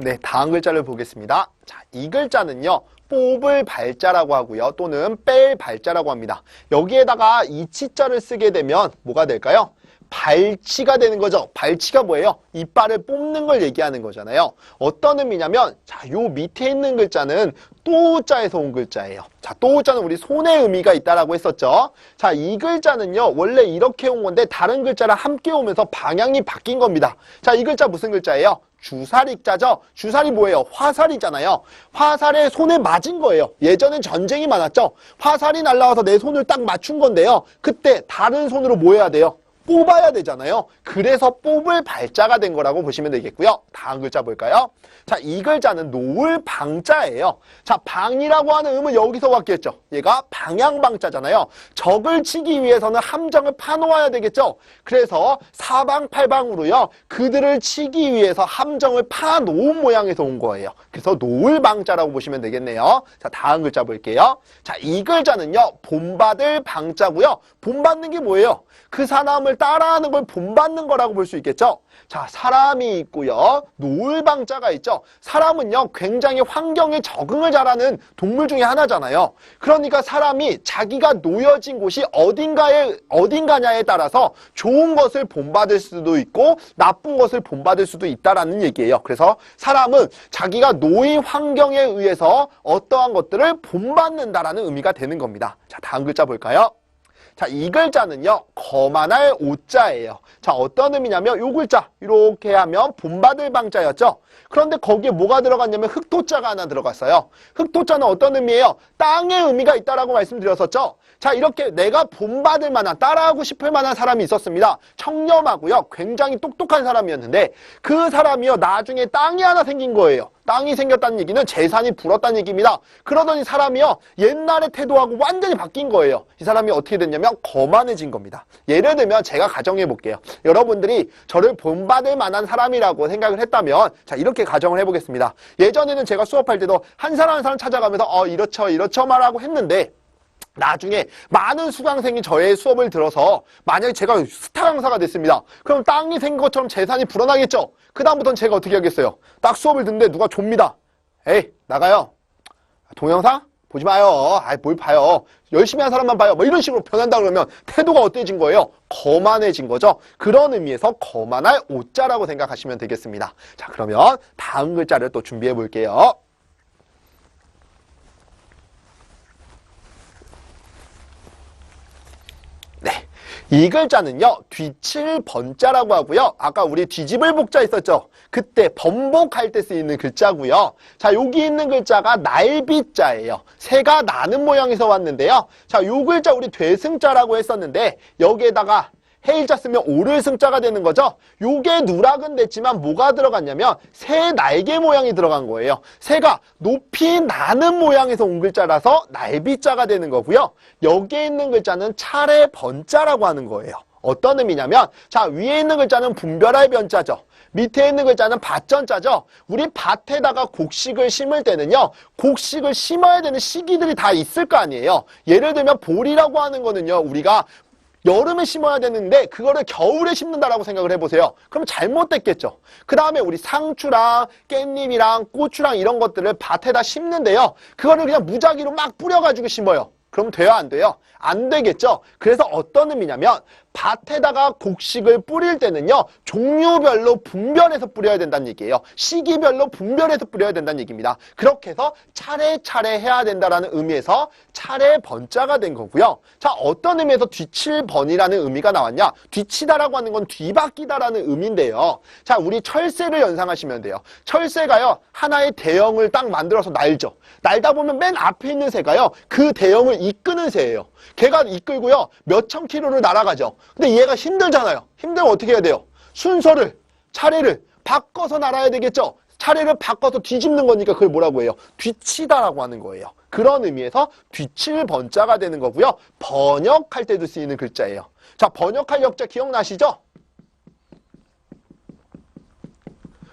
네, 다음 글자를 보겠습니다. 자, 이 글자는요. 뽑을 발자라고 하고요. 또는 뺄 발자라고 합니다. 여기에다가 이치자를 쓰게 되면 뭐가 될까요? 발치가 되는 거죠. 발치가 뭐예요? 이빨을 뽑는 걸 얘기하는 거잖아요. 어떤 의미냐면 자, 요 밑에 있는 글자는 또자에서 온 글자예요. 자, 또자는 우리 손의 의미가 있다라고 했었죠. 자, 이 글자는요. 원래 이렇게 온 건데 다른 글자랑 함께 오면서 방향이 바뀐 겁니다. 자, 이 글자 무슨 글자예요? 주사리자죠. 주사리 뭐예요? 화살이잖아요. 화살에 손에 맞은 거예요. 예전엔 전쟁이 많았죠. 화살이 날라와서 내 손을 딱 맞춘 건데요. 그때 다른 손으로 뭐 해야 돼요? 뽑아야 되잖아요. 그래서 뽑을 발자가 된 거라고 보시면 되겠고요. 다음 글자 볼까요? 자, 이 글자는 놓을 방자예요. 자, 방이라고 하는 음은 여기서 왔겠죠. 얘가 방향방자잖아요. 적을 치기 위해서는 함정을 파놓아야 되겠죠. 그래서 사방팔방으로요. 그들을 치기 위해서 함정을 파놓은 모양에서 온 거예요. 그래서 놓을 방자라고 보시면 되겠네요. 자, 다음 글자 볼게요. 자, 이 글자는요. 본받을 방자고요. 본받는 게 뭐예요? 그 사람을 따라하는 걸 본받는 거라고 볼 수 있겠죠. 자, 사람이 있고요. 놓을 방자가 있죠. 사람은요, 굉장히 환경에 적응을 잘하는 동물 중에 하나잖아요. 그러니까 사람이 자기가 놓여진 곳이 어딘가냐에 따라서 좋은 것을 본받을 수도 있고 나쁜 것을 본받을 수도 있다라는 얘기예요. 그래서 사람은 자기가 놓인 환경에 의해서 어떠한 것들을 본받는다라는 의미가 되는 겁니다. 자, 다음 글자 볼까요? 자, 이 글자는요, 거만할 오자예요. 자, 어떤 의미냐면, 요 글자, 이렇게 하면 본받을 방자였죠? 그런데 거기에 뭐가 들어갔냐면, 흑토자가 하나 들어갔어요. 흑토자는 어떤 의미예요? 땅의 의미가 있다라고 말씀드렸었죠? 자, 이렇게 내가 본받을 만한, 따라하고 싶을 만한 사람이 있었습니다. 청렴하고요, 굉장히 똑똑한 사람이었는데, 그 사람이요, 나중에 땅이 하나 생긴 거예요. 땅이 생겼다는 얘기는 재산이 불었다는 얘기입니다. 그러더니 사람이요, 옛날의 태도하고 완전히 바뀐 거예요. 이 사람이 어떻게 됐냐면 거만해진 겁니다. 예를 들면 제가 가정해 볼게요. 여러분들이 저를 본받을 만한 사람이라고 생각을 했다면 자, 이렇게 가정을 해보겠습니다. 예전에는 제가 수업할 때도 한 사람 한 사람 찾아가면서 이렇죠 말하고 했는데 나중에 많은 수강생이 저의 수업을 들어서 만약에 제가 스타 강사가 됐습니다. 그럼 땅이 생긴 것처럼 재산이 불어나겠죠? 그 다음부터는 제가 어떻게 하겠어요? 딱 수업을 듣는데 누가 좁니다. 에이, 나가요. 동영상? 보지 마요. 뭘 봐요. 열심히 한 사람만 봐요. 뭐 이런 식으로 변한다 그러면 태도가 어때진 거예요? 거만해진 거죠. 그런 의미에서 거만할 오자라고 생각하시면 되겠습니다. 자, 그러면 다음 글자를 또 준비해 볼게요. 이 글자는요, 뒤칠 번자라고 하고요. 아까 우리 뒤집을 복자 있었죠? 그때 번복할 때 쓰이는 글자고요. 자, 여기 있는 글자가 날비자예요. 새가 나는 모양에서 왔는데요. 자, 요 글자 우리 되승자라고 했었는데 여기에다가 해일자 쓰면 오를 승자가 되는 거죠. 요게 누락은 됐지만 뭐가 들어갔냐면 새 날개 모양이 들어간 거예요. 새가 높이 나는 모양에서 온 글자라서 날비자가 되는 거고요. 여기에 있는 글자는 차례 번자라고 하는 거예요. 어떤 의미냐면 자, 위에 있는 글자는 분별할 변자죠. 밑에 있는 글자는 밭전자죠. 우리 밭에다가 곡식을 심을 때는요. 곡식을 심어야 되는 시기들이 다 있을 거 아니에요. 예를 들면 보리라고 하는 거는요. 우리가 여름에 심어야 되는데 그거를 겨울에 심는다라고 생각을 해보세요. 그럼 잘못됐겠죠. 그 다음에 우리 상추랑 깻잎이랑 고추랑 이런 것들을 밭에다 심는데요. 그거를 그냥 무작위로 막 뿌려가지고 심어요. 그럼 돼요? 안 돼요? 안 되겠죠. 그래서 어떤 의미냐면 밭에다가 곡식을 뿌릴 때는요. 종류별로 분별해서 뿌려야 된다는 얘기예요. 시기별로 분별해서 뿌려야 된다는 얘기입니다. 그렇게 해서 차례차례 해야 된다는 의미에서 차례 번자가 된 거고요. 자, 어떤 의미에서 뒤칠번이라는 의미가 나왔냐? 뒤치다라고 하는 건 뒤바뀌다라는 의미인데요. 자, 우리 철새를 연상하시면 돼요. 철새가요. 하나의 대형을 딱 만들어서 날죠. 날다 보면 맨 앞에 있는 새가요. 그 대형을 이끄는 새예요. 걔가 이끌고요. 몇천 킬로를 날아가죠. 근데 얘가 힘들잖아요. 힘들면 어떻게 해야 돼요? 순서를, 차례를 바꿔서 날아야 되겠죠? 차례를 바꿔서 뒤집는 거니까 그걸 뭐라고 해요? 뒤치다라고 하는 거예요. 그런 의미에서 뒤칠 번자가 되는 거고요. 번역할 때도 쓰이는 글자예요. 자, 번역할 역자 기억나시죠?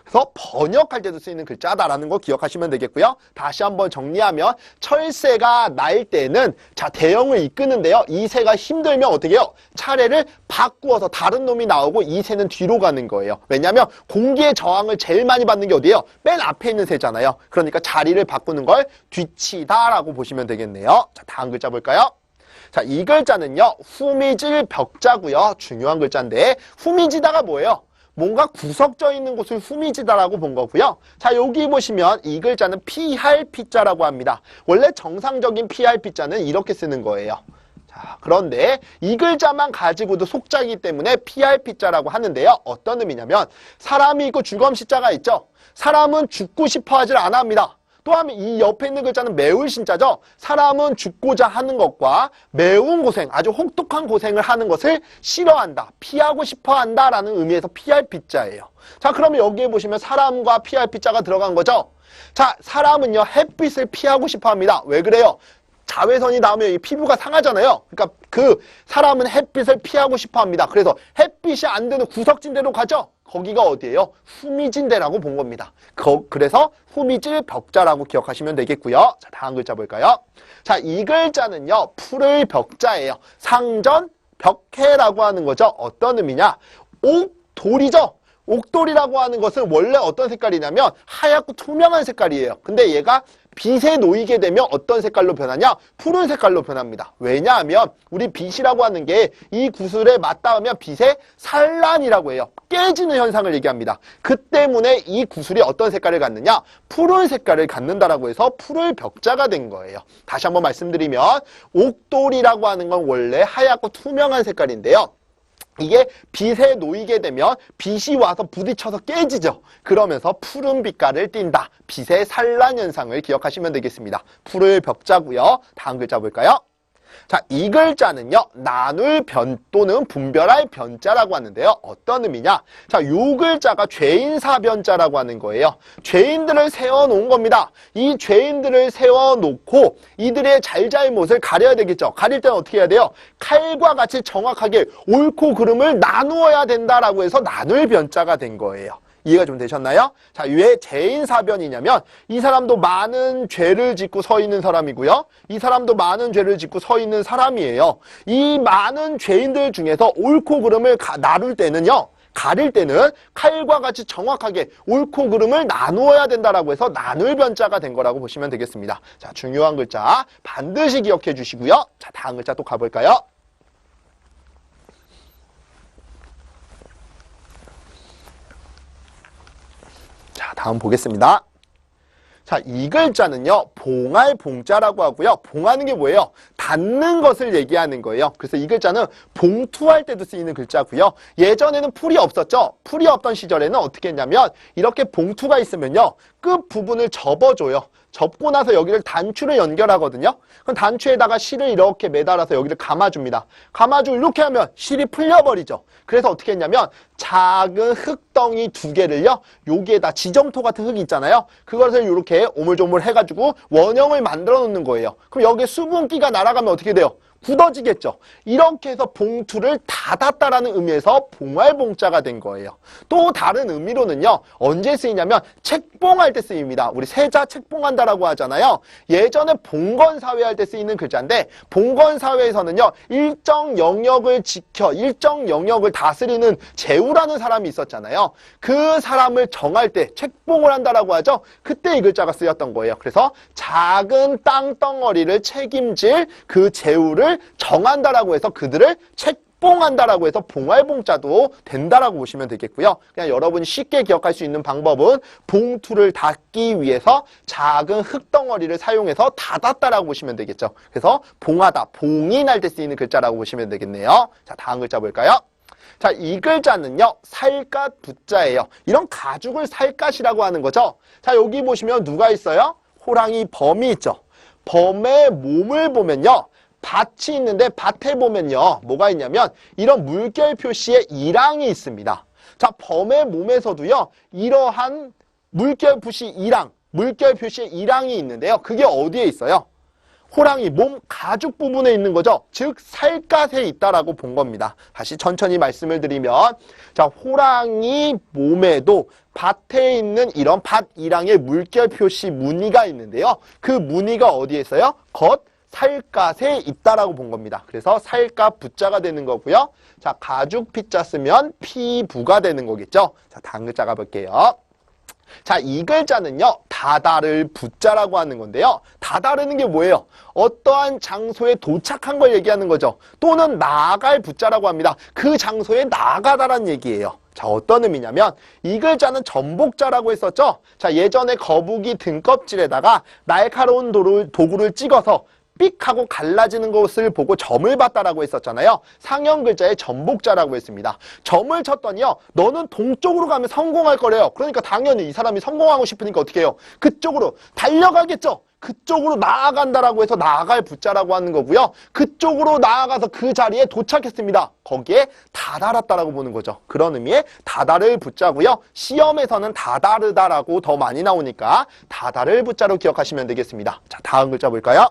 그래서 번역할 때도 쓰이는 글자다라는 거 기억하시면 되겠고요. 다시 한번 정리하면 철새가 날 때는 자 대형을 이끄는데요. 이 새가 힘들면 어떻게 해요? 차례를 바꾸어서 다른 놈이 나오고 이 새는 뒤로 가는 거예요. 왜냐하면 공기의 저항을 제일 많이 받는 게 어디예요? 맨 앞에 있는 새잖아요. 그러니까 자리를 바꾸는 걸 뒤치다라고 보시면 되겠네요. 자, 다음 글자 볼까요? 자, 이 글자는요. 후미질 벽자고요. 중요한 글자인데 후미지다가 뭐예요? 뭔가 구석져 있는 곳을 후미지다라고 본 거고요. 자, 여기 보시면 이 글자는 피할 피자라고 합니다. 원래 정상적인 피할 피자는 이렇게 쓰는 거예요. 자, 그런데 이 글자만 가지고도 속자이기 때문에 피할 피자라고 하는데요. 어떤 의미냐면 사람이 있고 주검시자가 있죠. 사람은 죽고 싶어 하질 않아 합니다. 또한 이 옆에 있는 글자는 매울 신자죠. 사람은 죽고자 하는 것과 매운 고생, 아주 혹독한 고생을 하는 것을 싫어한다, 피하고 싶어 한다라는 의미에서 피할 피자예요. 자, 그러면 여기에 보시면 사람과 피할 피자가 들어간 거죠. 자, 사람은요 햇빛을 피하고 싶어 합니다. 왜 그래요? 자외선이 나오면 이 피부가 상하잖아요. 그러니까 그 사람은 햇빛을 피하고 싶어 합니다. 그래서 햇빛이 안 되는 구석진 데로 가죠. 거기가 어디예요? 후미진 데라고 본 겁니다. 그래서 후미질 벽자라고 기억하시면 되겠고요. 자, 다음 글자 볼까요? 자, 이 글자는요. 풀을 벽자예요. 상전 벽해라고 하는 거죠. 어떤 의미냐? 옥돌이죠. 옥돌이라고 하는 것은 원래 어떤 색깔이냐면 하얗고 투명한 색깔이에요. 근데 얘가 빛에 놓이게 되면 어떤 색깔로 변하냐? 푸른 색깔로 변합니다. 왜냐하면 우리 빛이라고 하는 게 이 구슬에 맞닿으면 빛의 산란이라고 해요. 깨지는 현상을 얘기합니다. 그 때문에 이 구슬이 어떤 색깔을 갖느냐? 푸른 색깔을 갖는다라고 해서 푸를 벽자가 된 거예요. 다시 한번 말씀드리면 옥돌이라고 하는 건 원래 하얗고 투명한 색깔인데요. 이게 빛에 놓이게 되면 빛이 와서 부딪혀서 깨지죠. 그러면서 푸른 빛깔을 띈다. 빛의 산란 현상을 기억하시면 되겠습니다. 푸를 벽자고요. 다음 글자 볼까요? 자, 이 글자는요. 나눌 변 또는 분별할 변자라고 하는데요. 어떤 의미냐? 자, 요 글자가 죄인사변자라고 하는 거예요. 죄인들을 세워놓은 겁니다. 이 죄인들을 세워놓고 이들의 잘잘못을 가려야 되겠죠. 가릴 때는 어떻게 해야 돼요? 칼과 같이 정확하게 옳고 그름을 나누어야 된다라고 해서 나눌 변자가 된 거예요. 이해가 좀 되셨나요? 자, 왜 죄인사변이냐면 이 사람도 많은 죄를 짓고 서 있는 사람이고요. 이 사람도 많은 죄를 짓고 서 있는 사람이에요. 이 많은 죄인들 중에서 옳고 그름을 나눌 때는요. 가릴 때는 칼과 같이 정확하게 옳고 그름을 나누어야 된다라고 해서 나눌 변자가 된 거라고 보시면 되겠습니다. 자, 중요한 글자 반드시 기억해 주시고요. 자, 다음 글자 또 가볼까요? 자, 다음 보겠습니다. 자, 이 글자는요, 봉할 봉자라고 하고요. 봉하는 게 뭐예요? 닫는 것을 얘기하는 거예요. 그래서 이 글자는 봉투할 때도 쓰이는 글자고요. 예전에는 풀이 없었죠? 풀이 없던 시절에는 어떻게 했냐면 이렇게 봉투가 있으면요, 끝 부분을 접어줘요. 접고 나서 여기를 단추를 연결하거든요. 그럼 단추에다가 실을 이렇게 매달아서 여기를 감아줍니다. 감아주고 이렇게 하면 실이 풀려버리죠. 그래서 어떻게 했냐면 작은 흙덩이 두 개를요, 여기에다 지점토 같은 흙이 있잖아요. 그것을 이렇게 오물조물 해가지고 원형을 만들어 놓는 거예요. 그럼 여기에 수분기가 날아가면 어떻게 돼요? 굳어지겠죠. 이렇게 해서 봉투를 닫았다라는 의미에서 봉할봉자가 된 거예요. 또 다른 의미로는요. 언제 쓰이냐면 책봉할 때 쓰입니다. 우리 세자 책봉한다라고 하잖아요. 예전에 봉건사회 할 때 쓰이는 글자인데 봉건사회에서는요. 일정 영역을 지켜 일정 영역을 다스리는 제후라는 사람이 있었잖아요. 그 사람을 정할 때 책봉을 한다라고 하죠. 그때 이 글자가 쓰였던 거예요. 그래서 작은 땅덩어리를 책임질 그 제후를 정한다라고 해서 그들을 책봉한다라고 해서 봉할봉자도 된다라고 보시면 되겠고요. 그냥 여러분이 쉽게 기억할 수 있는 방법은 봉투를 닫기 위해서 작은 흙덩어리를 사용해서 닫았다라고 보시면 되겠죠. 그래서 봉하다, 봉인할 때 쓰이는 글자라고 보시면 되겠네요. 자, 다음 글자 볼까요? 자, 이 글자는요, 살갗 부자예요. 이런 가죽을 살갗이라고 하는 거죠. 자, 여기 보시면 누가 있어요? 호랑이 범이 있죠. 범의 몸을 보면요, 밭이 있는데 밭에 보면요, 뭐가 있냐면 이런 물결 표시의 이랑이 있습니다. 자, 범의 몸에서도요, 이러한 물결 표시 표시의 이랑이 있는데요. 그게 어디에 있어요? 호랑이 몸 가죽 부분에 있는 거죠. 즉 살갗에 있다라고 본 겁니다. 다시 천천히 말씀을 드리면, 자, 호랑이 몸에도 밭에 있는 이런 밭이랑의 물결 표시 무늬가 있는데요. 그 무늬가 어디에 있어요? 겉 살갗에 있다라고 본 겁니다. 그래서 살갗 부자가 되는 거고요. 자, 가죽 피자 쓰면 피부가 되는 거겠죠. 자, 다음 글자 가볼게요. 자, 이 글자는요, 다다를 부자라고 하는 건데요. 다다르는 게 뭐예요? 어떠한 장소에 도착한 걸 얘기하는 거죠. 또는 나아갈 부자라고 합니다. 그 장소에 나아가다라는 얘기예요. 자, 어떤 의미냐면 이 글자는 전복자라고 했었죠. 자, 예전에 거북이 등껍질에다가 날카로운 도구를 찍어서 삑 하고 갈라지는 것을 보고 점을 봤다라고 했었잖아요. 상형 글자에 전복자라고 했습니다. 점을 쳤더니요, 너는 동쪽으로 가면 성공할 거래요. 그러니까 당연히 이 사람이 성공하고 싶으니까 어떻게 해요? 그쪽으로 달려가겠죠. 그쪽으로 나아간다라고 해서 나아갈 부자라고 하는 거고요. 그쪽으로 나아가서 그 자리에 도착했습니다. 거기에 다다랐다라고 보는 거죠. 그런 의미의 다다를 부자고요. 시험에서는 다다르다라고 더 많이 나오니까 다다를 부자로 기억하시면 되겠습니다. 자, 다음 글자 볼까요?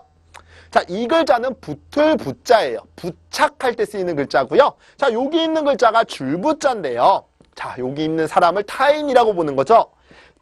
자, 이 글자는 붙을 부자예요. 부착할 때 쓰이는 글자고요. 자, 여기 있는 글자가 줄부자인데요. 자, 여기 있는 사람을 타인이라고 보는 거죠.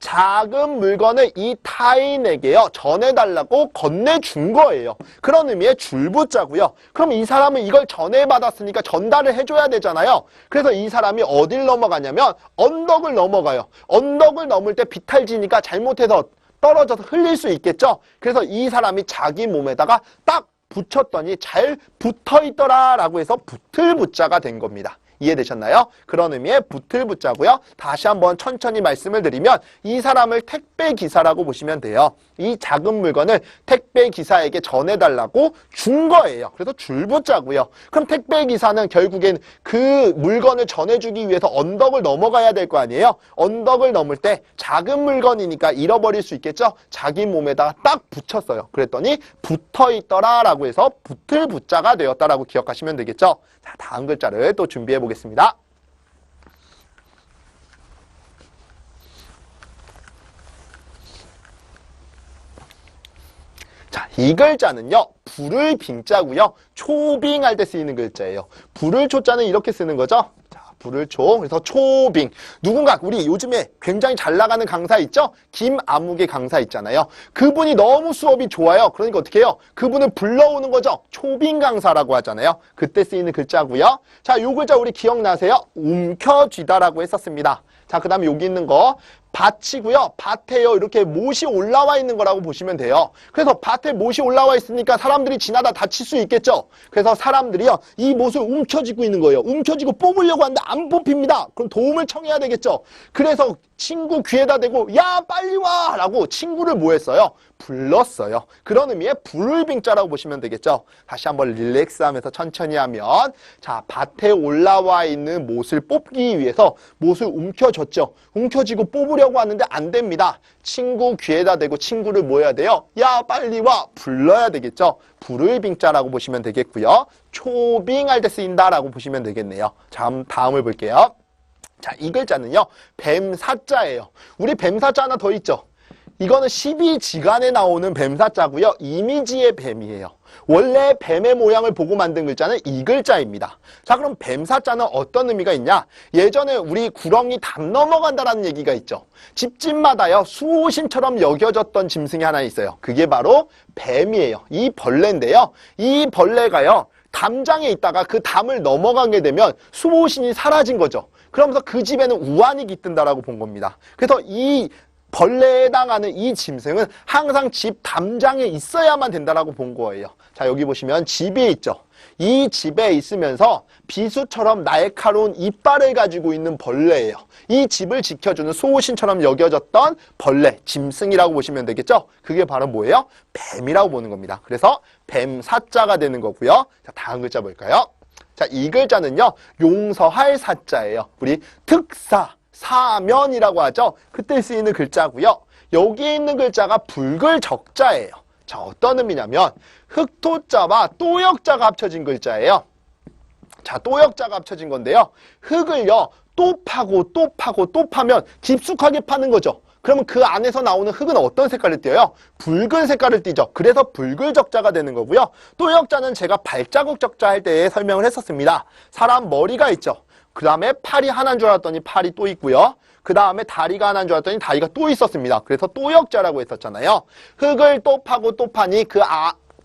작은 물건을 이 타인에게요, 전해달라고 건네준 거예요. 그런 의미의 줄부자고요. 그럼 이 사람은 이걸 전해받았으니까 전달을 해줘야 되잖아요. 그래서 이 사람이 어딜 넘어가냐면 언덕을 넘어가요. 언덕을 넘을 때 비탈지니까 잘못해서 떨어져서 흘릴 수 있겠죠. 그래서 이 사람이 자기 몸에다가 딱 붙였더니 잘 붙어있더라 라고 해서 붙을 부자가 된 겁니다. 이해되셨나요? 그런 의미의 붙을 부자고요. 다시 한번 천천히 말씀을 드리면 이 사람을 택배 기사라고 보시면 돼요. 이 작은 물건을 택배 기사에게 전해달라고 준 거예요. 그래서 줄부자고요. 그럼 택배 기사는 결국엔 그 물건을 전해주기 위해서 언덕을 넘어가야 될 거 아니에요? 언덕을 넘을 때 작은 물건이니까 잃어버릴 수 있겠죠? 자기 몸에다가 딱 붙였어요. 그랬더니 붙어있더라 라고 해서 붙을 부자가 되었다라고 기억하시면 되겠죠? 자, 다음 글자를 또 준비해 보겠습니다. 자, 이 글자는요, 불을 빙자고요. 초빙할 때 쓰이는 글자예요. 불을 초자는 이렇게 쓰는 거죠. 자, 불을 초. 그래서 초빙. 누군가 우리 요즘에 굉장히 잘 나가는 강사 있죠? 김아무개 강사 있잖아요. 그분이 너무 수업이 좋아요. 그러니까 어떻게 해요? 그분을 불러오는 거죠. 초빙 강사라고 하잖아요. 그때 쓰이는 글자고요. 자, 요 글자 우리 기억나세요? 움켜쥐다라고 했었습니다. 자, 그 다음에 여기 있는 거 밭이고요. 밭에요. 이렇게 못이 올라와 있는 거라고 보시면 돼요. 그래서 밭에 못이 올라와 있으니까 사람들이 지나다 다칠 수 있겠죠. 그래서 사람들이요, 이 못을 움켜쥐고 있는 거예요. 움켜쥐고 뽑으려고 하는데 안 뽑힙니다. 그럼 도움을 청해야 되겠죠. 그래서 친구 귀에다 대고 야 빨리 와 라고 친구를 뭐 했어요? 불렀어요. 그런 의미의 불빙자라고 보시면 되겠죠. 다시 한번 릴렉스하면서 천천히 하면, 자, 밭에 올라와 있는 못을 뽑기 위해서 못을 움켜쥐죠. 움켜쥐고 뽑으려고 하는데 안 됩니다. 친구 귀에다 대고 친구를 뭐 해야 돼요? 야 빨리 와 불러야 되겠죠. 불빙자라고 보시면 되겠고요. 초빙할 때 쓰인다라고 보시면 되겠네요. 자, 다음을 볼게요. 자, 이 글자는요, 뱀사자예요. 우리 뱀사자 하나 더 있죠. 이거는 12지간에 나오는 뱀사자고요. 이미지의 뱀이에요. 원래 뱀의 모양을 보고 만든 글자는 이 글자입니다. 자, 그럼 뱀사자는 어떤 의미가 있냐? 예전에 우리 구렁이 담 넘어간다라는 얘기가 있죠. 집집마다요, 수호신처럼 여겨졌던 짐승이 하나 있어요. 그게 바로 뱀이에요. 이 벌레인데요. 이 벌레가요, 담장에 있다가 그 담을 넘어가게 되면 수호신이 사라진 거죠. 그러면서 그 집에는 우환이 깃든다라고 본 겁니다. 그래서 이 벌레에 해당하는 이 짐승은 항상 집 담장에 있어야만 된다라고 본 거예요. 자, 여기 보시면 집이 있죠. 이 집에 있으면서 비수처럼 날카로운 이빨을 가지고 있는 벌레예요. 이 집을 지켜주는 수호신처럼 여겨졌던 벌레, 짐승이라고 보시면 되겠죠? 그게 바로 뭐예요? 뱀이라고 보는 겁니다. 그래서 뱀사자가 되는 거고요. 자, 다음 글자 볼까요? 자, 이 글자는요, 용서할 사자예요. 우리 특사, 사면이라고 하죠. 그때 쓰이는 글자고요. 여기에 있는 글자가 붉을 적자예요. 자, 어떤 의미냐면 흑토자와 또역자가 합쳐진 글자예요. 자, 또역자가 합쳐진 건데요. 흙을요, 또 파고 또 파고 또 파면 깊숙하게 파는 거죠. 그러면 그 안에서 나오는 흙은 어떤 색깔을 띄어요? 붉은 색깔을 띠죠. 그래서 붉을 적자가 되는 거고요. 또역자는 제가 발자국 적자 할 때 설명을 했었습니다. 사람 머리가 있죠. 그 다음에 팔이 하나인 줄 알았더니 팔이 또 있고요. 그 다음에 다리가 하나인 줄 알았더니 다리가 또 있었습니다. 그래서 또 역자라고 했었잖아요. 흙을 또 파고 또 파니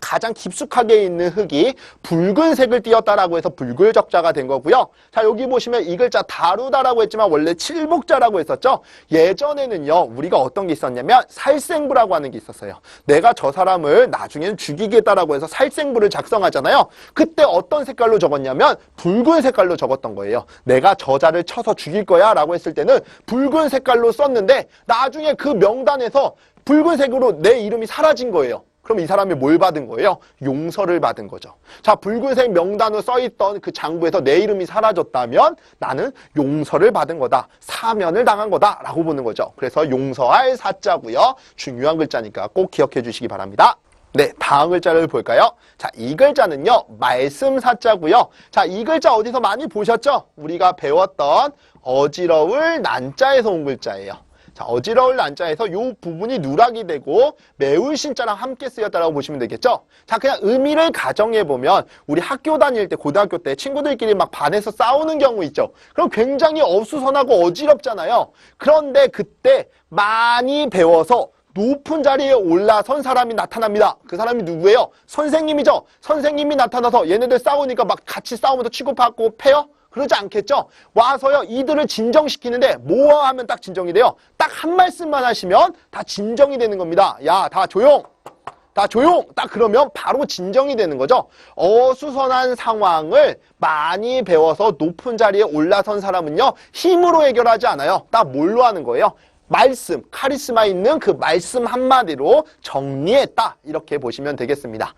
가장 깊숙하게 있는 흙이 붉은색을 띠었다라고 해서 붉을적자가 된 거고요. 자, 여기 보시면 이 글자 다루다라고 했지만 원래 칠복자라고 했었죠. 예전에는요, 우리가 어떤 게 있었냐면 살생부라고 하는 게 있었어요. 내가 저 사람을 나중에는 죽이겠다라고 해서 살생부를 작성하잖아요. 그때 어떤 색깔로 적었냐면 붉은 색깔로 적었던 거예요. 내가 저자를 쳐서 죽일 거야 라고 했을 때는 붉은 색깔로 썼는데 나중에 그 명단에서 붉은색으로 내 이름이 사라진 거예요. 그럼 이 사람이 뭘 받은 거예요? 용서를 받은 거죠. 자, 붉은색 명단으로 써있던 그 장부에서 내 이름이 사라졌다면 나는 용서를 받은 거다. 사면을 당한 거다. 라고 보는 거죠. 그래서 용서할 사자고요. 중요한 글자니까 꼭 기억해 주시기 바랍니다. 네, 다음 글자를 볼까요? 자, 이 글자는요, 말씀사자고요. 자, 이 글자 어디서 많이 보셨죠? 우리가 배웠던 어지러울 난자에서 온 글자예요. 자, 어지러울 난자에서 이 부분이 누락이 되고 매울 신자랑 함께 쓰였다고 보시면 되겠죠? 자, 그냥 의미를 가정해보면 우리 학교 다닐 때, 고등학교 때 친구들끼리 막 반에서 싸우는 경우 있죠? 그럼 굉장히 어수선하고 어지럽잖아요. 그런데 그때 많이 배워서 높은 자리에 올라선 사람이 나타납니다. 그 사람이 누구예요? 선생님이죠? 선생님이 나타나서 얘네들 싸우니까 막 같이 싸우면서 치고받고 패요? 그러지 않겠죠? 와서요, 이들을 진정시키는데 뭐 하면 딱 진정이 돼요? 딱 한 말씀만 하시면 다 진정이 되는 겁니다. 야, 다 조용! 다 조용! 딱 그러면 바로 진정이 되는 거죠. 어수선한 상황을 많이 배워서 높은 자리에 올라선 사람은요, 힘으로 해결하지 않아요. 딱 뭘로 하는 거예요? 말씀, 카리스마 있는 그 말씀 한마디로 정리했다. 이렇게 보시면 되겠습니다.